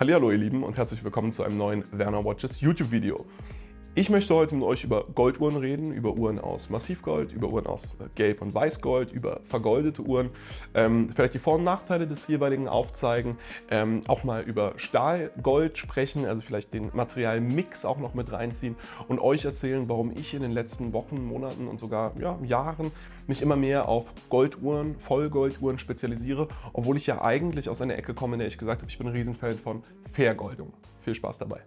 Hallihallo ihr Lieben und herzlich willkommen zu einem neuen Werner Watches YouTube-Video. Ich möchte heute mit euch über Golduhren reden, über Uhren aus Massivgold, über Uhren aus Gelb- und Weißgold, über vergoldete Uhren, vielleicht die Vor- und Nachteile des jeweiligen aufzeigen, auch mal über Stahlgold sprechen, also vielleicht den Materialmix auch noch mit reinziehen und euch erzählen, warum ich in den letzten Wochen, Monaten und sogar Jahren mich immer mehr auf Golduhren, Vollgolduhren spezialisiere, obwohl ich ja eigentlich aus einer Ecke komme, in der ich gesagt habe, ich bin ein Riesenfan von Vergoldung. Viel Spaß dabei!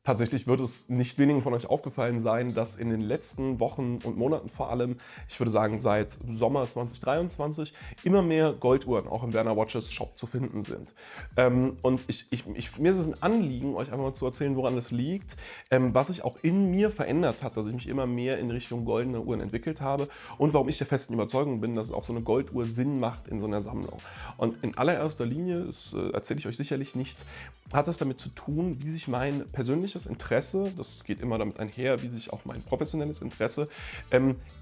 Tatsächlich wird es nicht wenigen von euch aufgefallen sein, dass in den letzten Wochen und Monaten vor allem, ich würde sagen seit Sommer 2023, immer mehr Golduhren auch im Werner Watches Shop zu finden sind. Und mir ist es ein Anliegen, euch einfach mal zu erzählen, woran es liegt, was sich auch in mir verändert hat, dass ich mich immer mehr in Richtung goldene Uhren entwickelt habe und warum ich der festen Überzeugung bin, dass auch so eine Golduhr Sinn macht in so einer Sammlung. Und in allererster Linie, das erzähle ich euch sicherlich nichts, hat es damit zu tun, wie sich mein persönliches Interesse, das geht immer damit einher, wie sich auch mein professionelles Interesse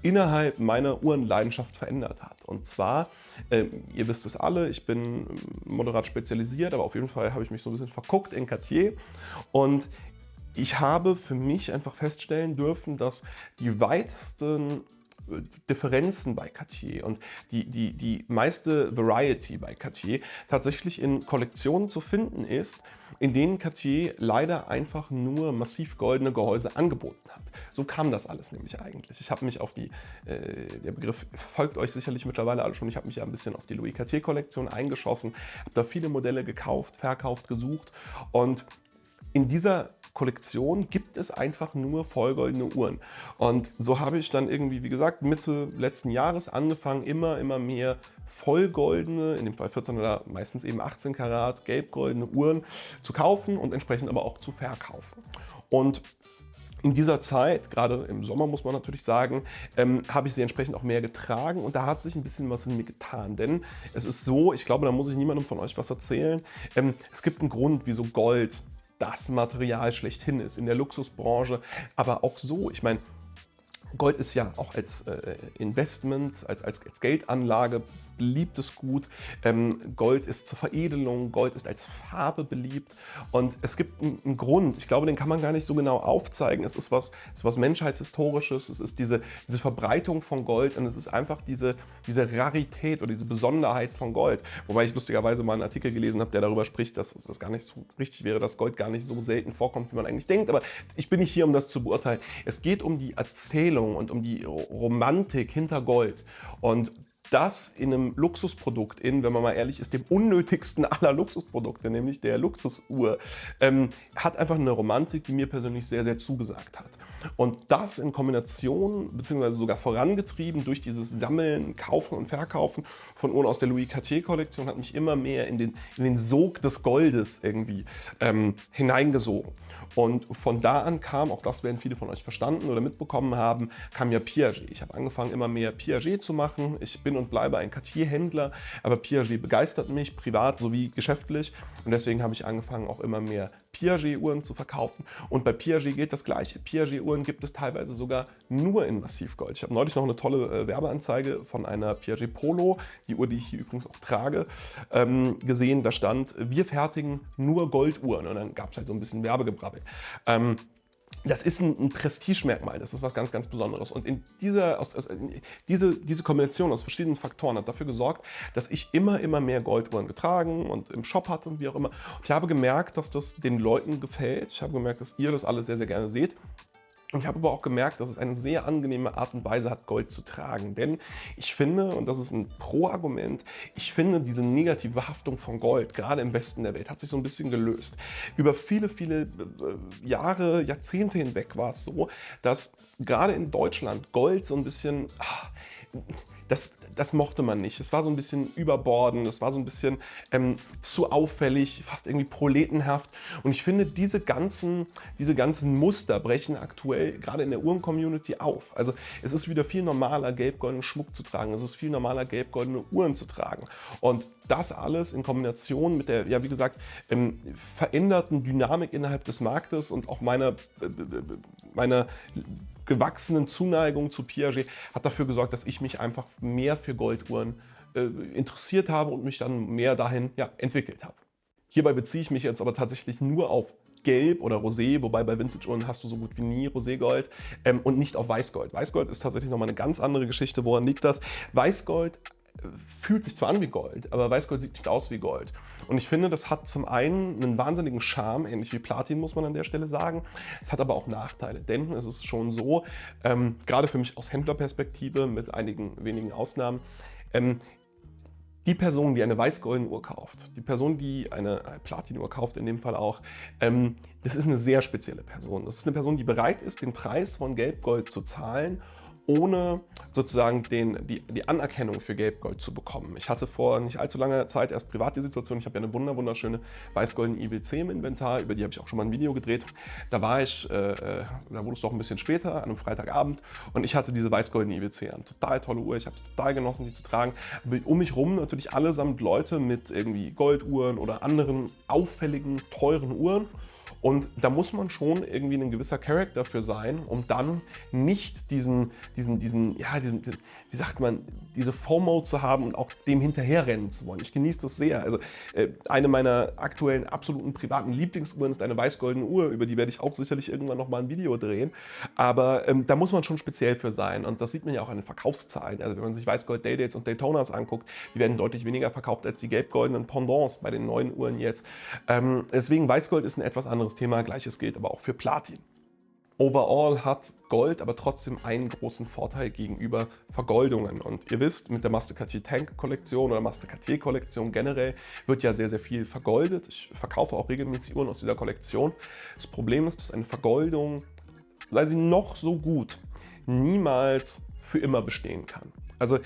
innerhalb meiner Uhrenleidenschaft verändert hat. Und zwar, ihr wisst es alle, ich bin moderat spezialisiert, aber auf jeden Fall habe ich mich so ein bisschen verguckt in Cartier und ich habe für mich einfach feststellen dürfen, dass die weitesten Differenzen bei Cartier und die meiste Variety bei Cartier tatsächlich in Kollektionen zu finden ist, in denen Cartier leider einfach nur massiv goldene Gehäuse angeboten hat. So kam das alles nämlich eigentlich. Ich habe mich auf der Begriff folgt euch sicherlich mittlerweile alle schon, ich habe mich ja ein bisschen auf die Louis Cartier Kollektion eingeschossen, habe da viele Modelle gekauft, verkauft, gesucht und in dieser Kollektion gibt es einfach nur vollgoldene Uhren. Und so habe ich dann irgendwie, wie gesagt, Mitte letzten Jahres angefangen, immer mehr vollgoldene, in dem Fall 14 oder meistens eben 18 Karat, gelbgoldene Uhren zu kaufen und entsprechend aber auch zu verkaufen. Und in dieser Zeit, gerade im Sommer muss man natürlich sagen, habe ich sie entsprechend auch mehr getragen und da hat sich ein bisschen was in mir getan. Denn es ist so, ich glaube, da muss ich niemandem von euch was erzählen, es gibt einen Grund, wieso Gold das Material schlechthin ist in der Luxusbranche, aber auch so. Ich meine, Gold ist ja auch als Investment, als Geldanlage beliebtes Gut. Gold ist zur Veredelung, Gold ist als Farbe beliebt und es gibt einen Grund, ich glaube, den kann man gar nicht so genau aufzeigen. Es ist was Menschheitshistorisches, es ist diese Verbreitung von Gold und es ist einfach diese Rarität oder diese Besonderheit von Gold. Wobei ich lustigerweise mal einen Artikel gelesen habe, der darüber spricht, dass das gar nicht so richtig wäre, dass Gold gar nicht so selten vorkommt, wie man eigentlich denkt. Aber ich bin nicht hier, um das zu beurteilen. Es geht um die Erzählung und um die Romantik hinter Gold. Und das in einem Luxusprodukt, wenn man mal ehrlich ist, dem unnötigsten aller Luxusprodukte, nämlich der Luxusuhr, hat einfach eine Romantik, die mir persönlich sehr, sehr zugesagt hat. Und das in Kombination, beziehungsweise sogar vorangetrieben durch dieses Sammeln, Kaufen und Verkaufen von Uhren aus der Louis Cartier Kollektion, hat mich immer mehr in den Sog des Goldes irgendwie hineingesogen. Und von da an kam, auch das werden viele von euch verstanden oder mitbekommen haben, kam ja Piaget. Ich habe angefangen, immer mehr Piaget zu machen. Ich bin und bleibe ein Cartier-Händler, aber Piaget begeistert mich, privat sowie geschäftlich. Und deswegen habe ich angefangen, auch immer mehr Piaget-Uhren zu verkaufen. Und bei Piaget gilt das Gleiche. Piaget-Uhren gibt es teilweise sogar nur in Massivgold. Ich habe neulich noch eine tolle Werbeanzeige von einer Piaget Polo, die Uhr, die ich hier übrigens auch trage, gesehen. Da stand, wir fertigen nur Golduhren. Und dann gab es halt so ein bisschen Werbegebrabbel. Das ist ein Prestigemerkmal, das ist was ganz, ganz Besonderes. Und diese Kombination aus verschiedenen Faktoren hat dafür gesorgt, dass ich immer mehr Golduhren getragen und im Shop hatte und wie auch immer. Und ich habe gemerkt, dass das den Leuten gefällt. Ich habe gemerkt, dass ihr das alle sehr, sehr gerne seht. Und ich habe aber auch gemerkt, dass es eine sehr angenehme Art und Weise hat, Gold zu tragen. Denn ich finde, und das ist ein Pro-Argument, ich finde, diese negative Behaftung von Gold, gerade im Westen der Welt, hat sich so ein bisschen gelöst. Über viele Jahre, Jahrzehnte hinweg war es so, dass gerade in Deutschland Gold so ein bisschen, das mochte man nicht. Es war so ein bisschen überbordend, es war so ein bisschen zu auffällig, fast irgendwie proletenhaft. Und ich finde, diese ganzen Muster brechen aktuell gerade in der Uhren-Community auf. Also es ist wieder viel normaler, gelb-goldenen Schmuck zu tragen. Es ist viel normaler, gelb-goldene Uhren zu tragen. Und das alles in Kombination mit der, ja wie gesagt, veränderten Dynamik innerhalb des Marktes und auch meiner gewachsenen Zuneigung zu Piaget hat dafür gesorgt, dass ich mich einfach mehr für Golduhren interessiert habe und mich dann mehr dahin entwickelt habe. Hierbei beziehe ich mich jetzt aber tatsächlich nur auf Gelb oder Rosé, wobei bei Vintage-Uhren hast du so gut wie nie Roségold, und nicht auf Weißgold. Weißgold ist tatsächlich nochmal eine ganz andere Geschichte. Woran liegt das? Weißgold fühlt sich zwar an wie Gold, aber Weißgold sieht nicht aus wie Gold. Und ich finde, das hat zum einen einen wahnsinnigen Charme, ähnlich wie Platin, muss man an der Stelle sagen. Es hat aber auch Nachteile, denn es ist schon so, gerade für mich aus Händlerperspektive, mit einigen wenigen Ausnahmen, die Person, die eine weiß-goldene Uhr kauft, die Person, die eine Platin-Uhr kauft, in dem Fall auch, das ist eine sehr spezielle Person. Das ist eine Person, die bereit ist, den Preis von Gelbgold zu zahlen, ohne sozusagen die Anerkennung für Gelbgold zu bekommen. Ich hatte vor nicht allzu langer Zeit erst privat die Situation, ich habe ja eine wunderschöne weiß-goldene IWC im Inventar, über die habe ich auch schon mal ein Video gedreht. Da war ich, da wurde es doch ein bisschen später, an einem Freitagabend, und ich hatte diese weiß-goldene IWC an. Total tolle Uhr, ich habe es total genossen, die zu tragen. Um mich rum natürlich allesamt Leute mit irgendwie Golduhren oder anderen auffälligen, teuren Uhren. Und da muss man schon irgendwie ein gewisser Charakter für sein, um dann nicht wie sagt man, diese FOMO zu haben und auch dem hinterherrennen zu wollen. Ich genieße das sehr. Also eine meiner aktuellen absoluten privaten Lieblingsuhren ist eine weiß-goldene Uhr, über die werde ich auch sicherlich irgendwann noch mal ein Video drehen. Aber da muss man schon speziell für sein, und das sieht man ja auch an den Verkaufszahlen. Also wenn man sich Weißgold Day-Dates und Daytonas anguckt, die werden deutlich weniger verkauft als die gelb-goldenen Pendants bei den neuen Uhren jetzt. Deswegen Weißgold ist ein etwas anderes Thema, gleiches gilt aber auch für Platin. Overall hat Gold aber trotzdem einen großen Vorteil gegenüber Vergoldungen. Und ihr wisst, mit der Master Cartier Tank Kollektion oder Master Cartier Kollektion generell wird ja sehr, sehr viel vergoldet. Ich verkaufe auch regelmäßig Uhren aus dieser Kollektion. Das Problem ist, dass eine Vergoldung, sei sie noch so gut, niemals für immer bestehen kann. Also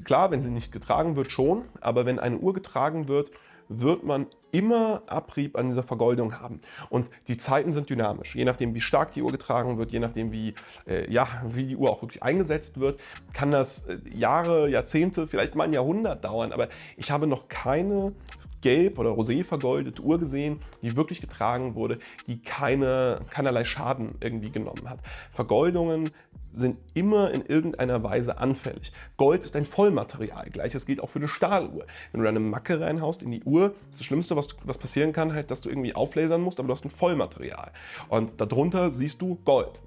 klar, wenn sie nicht getragen wird, schon, aber wenn eine Uhr getragen wird, wird man immer Abrieb an dieser Vergoldung haben. Und die Zeiten sind dynamisch. Je nachdem, wie stark die Uhr getragen wird, je nachdem, wie die Uhr auch wirklich eingesetzt wird, kann das Jahre, Jahrzehnte, vielleicht mal ein Jahrhundert dauern. Aber ich habe noch keine gelb oder rosé vergoldete Uhr gesehen, die wirklich getragen wurde, die keinerlei Schaden irgendwie genommen hat. Vergoldungen sind immer in irgendeiner Weise anfällig. Gold ist ein Vollmaterial. Gleiches gilt auch für eine Stahluhr. Wenn du da eine Macke reinhaust in die Uhr, das Schlimmste, was passieren kann, halt, dass du irgendwie auflasern musst, aber du hast ein Vollmaterial. Und darunter siehst du Gold.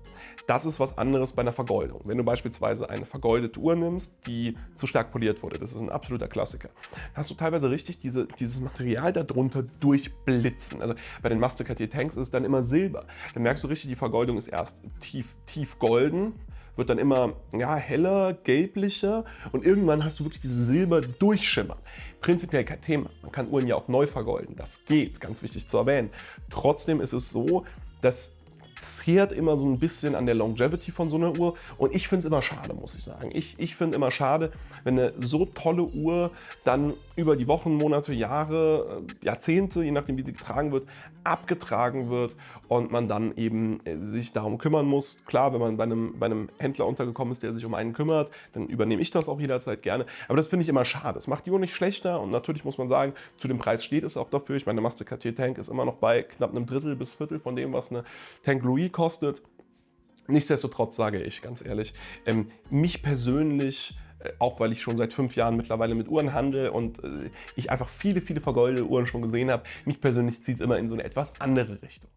Das ist was anderes bei einer Vergoldung. Wenn du beispielsweise eine vergoldete Uhr nimmst, die zu stark poliert wurde, das ist ein absoluter Klassiker, hast du teilweise richtig dieses Material darunter durchblitzen. Also bei den Master Cartier Tanks ist es dann immer Silber. Dann merkst du richtig, die Vergoldung ist erst tief golden, wird dann immer heller, gelblicher, und irgendwann hast du wirklich dieses Silber durchschimmern. Prinzipiell kein Thema. Man kann Uhren ja auch neu vergolden. Das geht, ganz wichtig zu erwähnen. Trotzdem ist es so, dass zehrt immer so ein bisschen an der Longevity von so einer Uhr, und ich finde es immer schade, muss ich sagen. Ich finde immer schade, wenn eine so tolle Uhr dann über die Wochen, Monate, Jahre, Jahrzehnte, je nachdem wie sie getragen wird, abgetragen wird und man dann eben sich darum kümmern muss. Klar, wenn man bei einem Händler untergekommen ist, der sich um einen kümmert, dann übernehme ich das auch jederzeit gerne. Aber das finde ich immer schade. Es macht die Uhr nicht schlechter, und natürlich muss man sagen, zu dem Preis steht es auch dafür. Ich meine, der Master Cartier Tank ist immer noch bei knapp einem Drittel bis Viertel von dem, was eine Tank Louis kostet. Nichtsdestotrotz sage ich ganz ehrlich, mich persönlich, auch weil ich schon seit 5 Jahren mittlerweile mit Uhren handle und ich einfach viele vergoldete Uhren schon gesehen habe, mich persönlich zieht es immer in so eine etwas andere Richtung.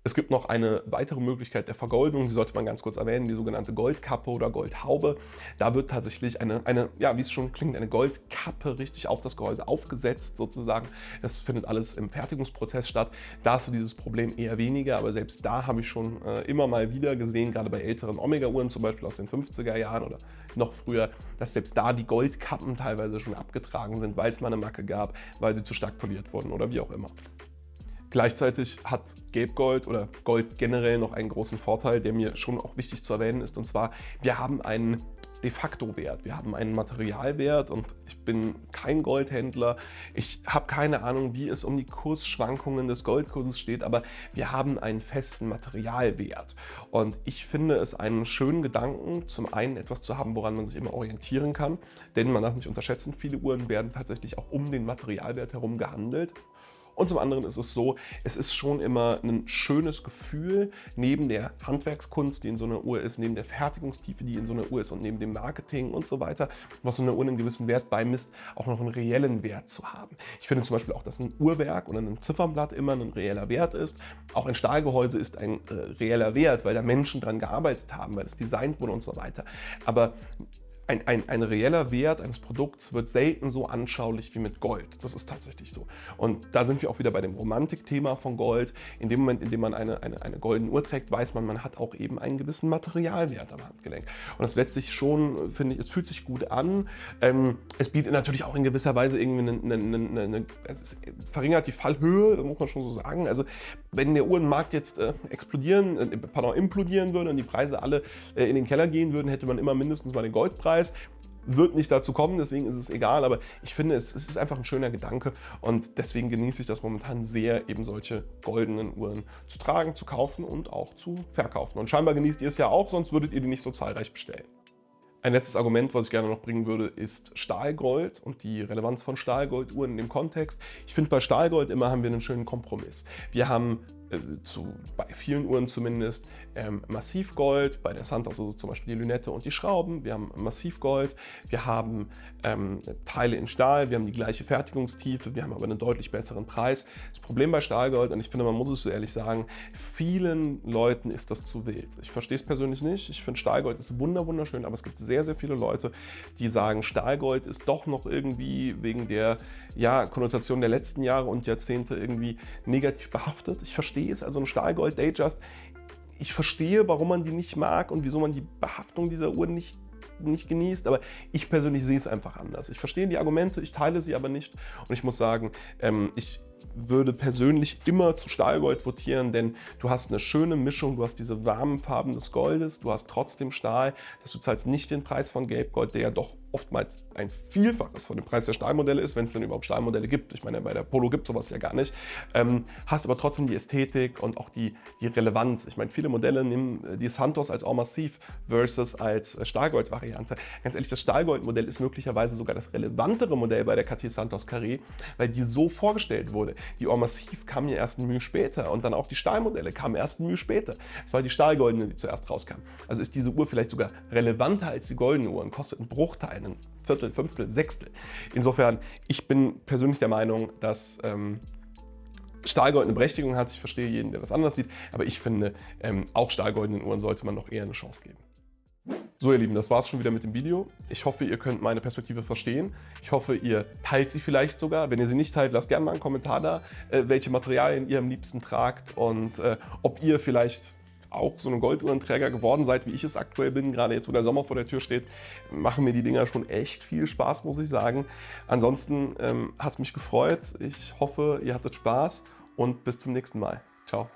Es gibt noch eine weitere Möglichkeit der Vergoldung, die sollte man ganz kurz erwähnen, die sogenannte Goldkappe oder Goldhaube. Da wird tatsächlich eine wie es schon klingt, eine Goldkappe richtig auf das Gehäuse aufgesetzt sozusagen. Das findet alles im Fertigungsprozess statt. Da hast du dieses Problem eher weniger, aber selbst da habe ich schon immer mal wieder gesehen, gerade bei älteren Omega-Uhren, zum Beispiel aus den 50er Jahren oder noch früher, dass selbst da die Goldkappen teilweise schon abgetragen sind, weil es mal eine Macke gab, weil sie zu stark poliert wurden oder wie auch immer. Gleichzeitig hat Gelbgold oder Gold generell noch einen großen Vorteil, der mir schon auch wichtig zu erwähnen ist, und zwar, wir haben einen de facto Wert, wir haben einen Materialwert, und ich bin kein Goldhändler, ich habe keine Ahnung, wie es um die Kursschwankungen des Goldkurses steht, aber wir haben einen festen Materialwert, und ich finde es einen schönen Gedanken, zum einen etwas zu haben, woran man sich immer orientieren kann, denn man darf nicht unterschätzen, viele Uhren werden tatsächlich auch um den Materialwert herum gehandelt. Und zum anderen ist es so, es ist schon immer ein schönes Gefühl, neben der Handwerkskunst, die in so einer Uhr ist, neben der Fertigungstiefe, die in so einer Uhr ist und neben dem Marketing und so weiter, was so einer Uhr einen gewissen Wert beimisst, auch noch einen reellen Wert zu haben. Ich finde zum Beispiel auch, dass ein Uhrwerk oder ein Ziffernblatt immer ein reeller Wert ist. Auch ein Stahlgehäuse ist ein reeller Wert, weil da Menschen dran gearbeitet haben, weil es designt wurde und so weiter. Aber ein reeller Wert eines Produkts wird selten so anschaulich wie mit Gold. Das ist tatsächlich so. Und da sind wir auch wieder bei dem Romantikthema von Gold. In dem Moment, in dem man eine goldene Uhr trägt, weiß man, man hat auch eben einen gewissen Materialwert am Handgelenk. Und das lässt sich schon, finde ich, es fühlt sich gut an. Es bietet natürlich auch in gewisser Weise irgendwie es verringert die Fallhöhe, muss man schon so sagen. Also wenn der Uhrenmarkt jetzt implodieren würde und die Preise alle in den Keller gehen würden, hätte man immer mindestens mal den Goldpreis. Wird nicht dazu kommen, deswegen ist es egal, aber ich finde, es ist einfach ein schöner Gedanke und deswegen genieße ich das momentan sehr, eben solche goldenen Uhren zu tragen, zu kaufen und auch zu verkaufen. Und scheinbar genießt ihr es ja auch, sonst würdet ihr die nicht so zahlreich bestellen. Ein letztes Argument, was ich gerne noch bringen würde, ist Stahlgold und die Relevanz von Stahlgolduhren in dem Kontext. Ich finde, bei Stahlgold immer haben wir einen schönen Kompromiss. Wir haben bei vielen Uhren zumindest Massivgold, bei der Santos ist es zum Beispiel die Lünette und die Schrauben, wir haben Massivgold, wir haben Teile in Stahl, wir haben die gleiche Fertigungstiefe, wir haben aber einen deutlich besseren Preis. Das Problem bei Stahlgold, und ich finde, man muss es so ehrlich sagen, vielen Leuten ist das zu wild. Ich verstehe es persönlich nicht, ich finde Stahlgold ist wunderschön, aber es gibt sehr, sehr viele Leute, die sagen, Stahlgold ist doch noch irgendwie wegen der Konnotation der letzten Jahre und Jahrzehnte irgendwie negativ behaftet. Ich verstehe es, also ein Stahlgold Datejust, ich verstehe, warum man die nicht mag und wieso man die Behaftung dieser Uhr nicht genießt, aber ich persönlich sehe es einfach anders. Ich verstehe die Argumente, ich teile sie aber nicht und ich muss sagen, ich würde persönlich immer zu Stahlgold votieren, denn du hast eine schöne Mischung, du hast diese warmen Farben des Goldes, du hast trotzdem Stahl, du zahlst nicht den Preis von Gelbgold, der ja doch oftmals ein Vielfaches von dem Preis der Stahlmodelle ist, wenn es denn überhaupt Stahlmodelle gibt. Ich meine, bei der Polo gibt es sowas ja gar nicht. Hast aber trotzdem die Ästhetik und auch die Relevanz. Ich meine, viele Modelle nehmen die Santos als All-Massiv versus als Stahlgold-Variante. Ganz ehrlich, das Stahlgold-Modell ist möglicherweise sogar das relevantere Modell bei der Cartier Santos Carré, weil die so vorgestellt wurde. Die All-Massiv kam ja erst ein Mühe später und dann auch die Stahlmodelle kamen erst ein Mühe später. Es war die Stahlgoldene, die zuerst rauskam. Also ist diese Uhr vielleicht sogar relevanter als die goldene Uhr und kostet einen Bruchteil, ein Viertel, Fünftel, Sechstel. Insofern, ich bin persönlich der Meinung, dass Stahlgold eine Berechtigung hat. Ich verstehe jeden, der das anders sieht, aber ich finde, auch stahlgoldenen Uhren sollte man noch eher eine Chance geben. So ihr Lieben, das war es schon wieder mit dem Video. Ich hoffe, ihr könnt meine Perspektive verstehen. Ich hoffe, ihr teilt sie vielleicht sogar. Wenn ihr sie nicht teilt, lasst gerne mal einen Kommentar da, welche Materialien ihr am liebsten tragt und ob ihr vielleicht auch so ein Golduhrenträger geworden seid, wie ich es aktuell bin. Gerade jetzt, wo der Sommer vor der Tür steht, machen mir die Dinger schon echt viel Spaß, muss ich sagen. Ansonsten hat es mich gefreut. Ich hoffe, ihr hattet Spaß und bis zum nächsten Mal. Ciao.